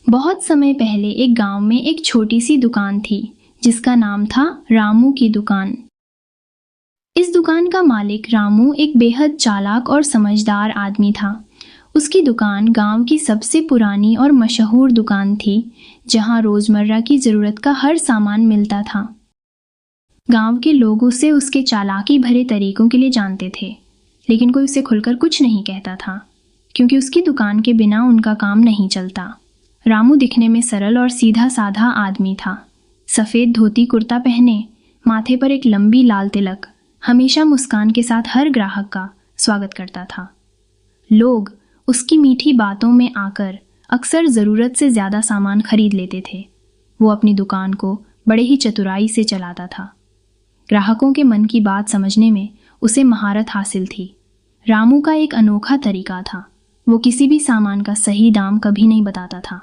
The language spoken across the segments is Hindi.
बहुत समय पहले एक गांव में एक छोटी सी दुकान थी जिसका नाम था रामू की दुकान। इस दुकान का मालिक रामू एक बेहद चालाक और समझदार आदमी था। उसकी दुकान गांव की सबसे पुरानी और मशहूर दुकान थी, जहां रोजमर्रा की जरूरत का हर सामान मिलता था। गांव के लोग उसे उसके चालाकी भरे तरीकों के लिए जानते थे, लेकिन कोई उसे खुलकर कुछ नहीं कहता था, क्योंकि उसकी दुकान के बिना उनका काम नहीं चलता। रामू दिखने में सरल और सीधा साधा आदमी था। सफ़ेद धोती कुर्ता पहने, माथे पर एक लंबी लाल तिलक, हमेशा मुस्कान के साथ हर ग्राहक का स्वागत करता था। लोग उसकी मीठी बातों में आकर अक्सर ज़रूरत से ज़्यादा सामान खरीद लेते थे। वो अपनी दुकान को बड़े ही चतुराई से चलाता था। ग्राहकों के मन की बात समझने में उसे महारत हासिल थी। रामू का एक अनोखा तरीका था, वो किसी भी सामान का सही दाम कभी नहीं बताता था।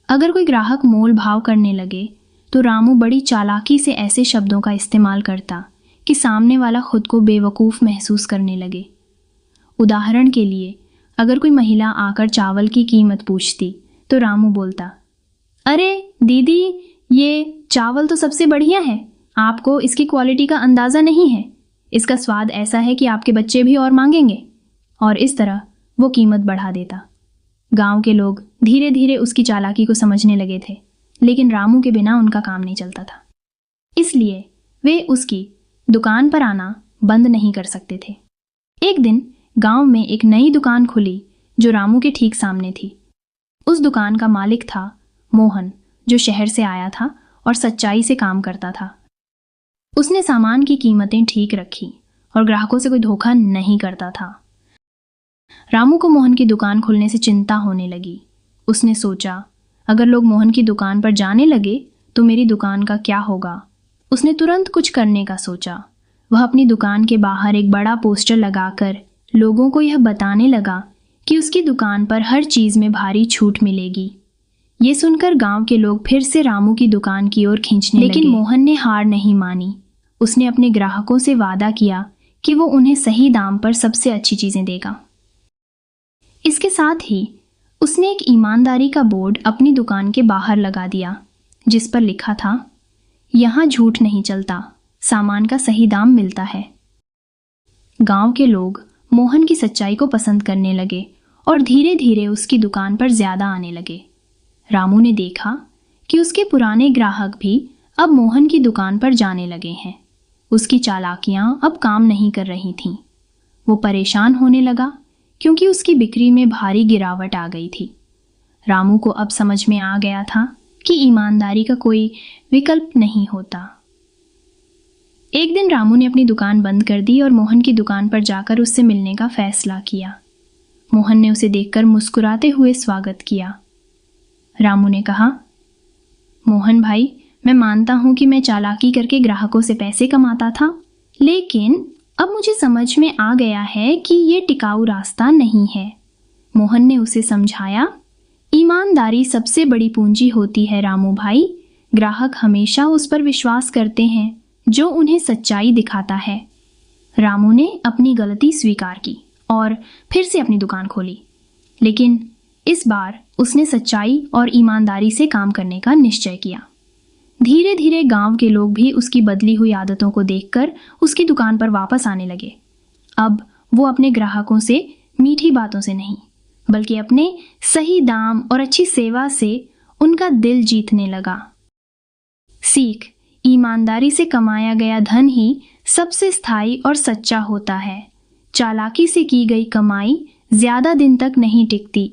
अगर कोई ग्राहक मोल भाव करने लगे तो रामू बड़ी चालाकी से ऐसे शब्दों का इस्तेमाल करता कि सामने वाला खुद को बेवकूफ़ महसूस करने लगे। उदाहरण के लिए, अगर कोई महिला आकर चावल की कीमत पूछती तो रामू बोलता, अरे दीदी, ये चावल तो सबसे बढ़िया है, आपको इसकी क्वालिटी का अंदाज़ा नहीं है। इसका स्वाद ऐसा है कि आपके बच्चे भी और मांगेंगे। और इस तरह वो कीमत बढ़ा देता। गांव के लोग धीरे धीरे उसकी चालाकी को समझने लगे थे, लेकिन रामू के बिना उनका काम नहीं चलता था। इसलिए वे उसकी दुकान पर आना बंद नहीं कर सकते थे। एक दिन गांव में एक नई दुकान खुली जो रामू के ठीक सामने थी। उस दुकान का मालिक था मोहन, जो शहर से आया था और सच्चाई से काम करता था। उसने सामान की कीमतें ठीक रखी और ग्राहकों से कोई धोखा नहीं करता था। रामू को मोहन की दुकान खुलने से चिंता होने लगी। उसने सोचा, अगर लोग मोहन की दुकान पर जाने लगे तो मेरी दुकान का क्या होगा। उसने तुरंत कुछ करने का सोचा। वह अपनी दुकान के बाहर एक बड़ा पोस्टर लगाकर लोगों को यह बताने लगा कि उसकी दुकान पर हर चीज़ में भारी छूट मिलेगी। ये सुनकर गांव के लोग फिर से रामू की दुकान की ओर खींचने लगे। लेकिन मोहन ने हार नहीं मानी। उसने अपने ग्राहकों से वादा किया कि वो उन्हें सही दाम पर सबसे अच्छी चीज़ें देगा। इसके साथ ही उसने एक ईमानदारी का बोर्ड अपनी दुकान के बाहर लगा दिया, जिस पर लिखा था, यहाँ झूठ नहीं चलता, सामान का सही दाम मिलता है। गांव के लोग मोहन की सच्चाई को पसंद करने लगे और धीरे धीरे उसकी दुकान पर ज़्यादा आने लगे। रामू ने देखा कि उसके पुराने ग्राहक भी अब मोहन की दुकान पर जाने लगे हैं। उसकी चालाकियाँ अब काम नहीं कर रही थीं। वो परेशान होने लगा क्योंकि उसकी बिक्री में भारी गिरावट आ गई थी। रामू को अब समझ में आ गया था कि ईमानदारी का कोई विकल्प नहीं होता। एक दिन रामू ने अपनी दुकान बंद कर दी और मोहन की दुकान पर जाकर उससे मिलने का फैसला किया। मोहन ने उसे देखकर मुस्कुराते हुए स्वागत किया। रामू ने कहा, मोहन भाई, मैं मानता हूँ कि मैं चालाकी करके ग्राहकों से पैसे कमाता था, लेकिन अब मुझे समझ में आ गया है कि ये टिकाऊ रास्ता नहीं है। मोहन ने उसे समझाया, ईमानदारी सबसे बड़ी पूंजी होती है रामू भाई। ग्राहक हमेशा उस पर विश्वास करते हैं जो उन्हें सच्चाई दिखाता है। रामू ने अपनी गलती स्वीकार की और फिर से अपनी दुकान खोली, लेकिन इस बार उसने सच्चाई और ईमानदारी से काम करने का निश्चय किया। धीरे धीरे गांव के लोग भी उसकी बदली हुई आदतों को देखकर उसकी दुकान पर वापस आने लगे। अब वो अपने ग्राहकों से मीठी बातों से नहीं, बल्कि अपने सही दाम और अच्छी सेवा से उनका दिल जीतने लगा। सीख, ईमानदारी से कमाया गया धन ही सबसे स्थायी और सच्चा होता है। चालाकी से की गई कमाई ज़्यादा दिन तक नहीं टिकती,